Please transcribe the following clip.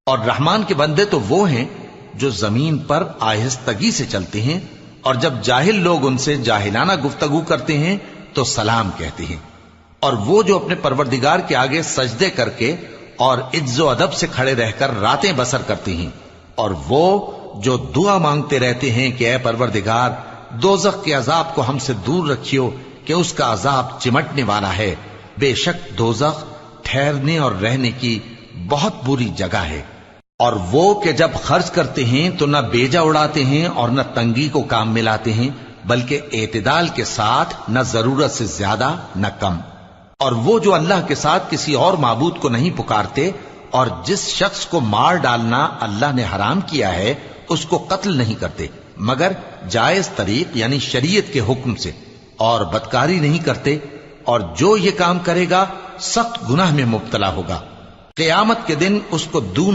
اور رحمان کے بندے تو وہ ہیں جو زمین پر آہستگی سے چلتے ہیں، اور جب جاہل لوگ ان سے جاہلانہ گفتگو کرتے ہیں تو سلام کہتے ہیں۔ اور وہ جو اپنے پروردگار کے آگے سجدے کر کے اور عز و ادب سے کھڑے رہ کر راتیں بسر کرتے ہیں، اور وہ جو دعا مانگتے رہتے ہیں کہ اے پروردگار دوزخ کے عذاب کو ہم سے دور رکھیو کہ اس کا عذاب چمٹنے والا ہے، بے شک دوزخ ٹھہرنے اور رہنے کی بہت بری جگہ ہے۔ اور وہ کہ جب خرچ کرتے ہیں تو نہ بیجا اڑاتے ہیں اور نہ تنگی کو کام میں لاتے ہیں، بلکہ اعتدال کے ساتھ، نہ ضرورت سے زیادہ نہ کم۔ اور وہ جو اللہ کے ساتھ کسی اور معبود کو نہیں پکارتے، اور جس شخص کو مار ڈالنا اللہ نے حرام کیا ہے اس کو قتل نہیں کرتے مگر جائز طریق یعنی شریعت کے حکم سے، اور بدکاری نہیں کرتے، اور جو یہ کام کرے گا سخت گناہ میں مبتلا ہوگا۔ قیامت کے دن اس کو دون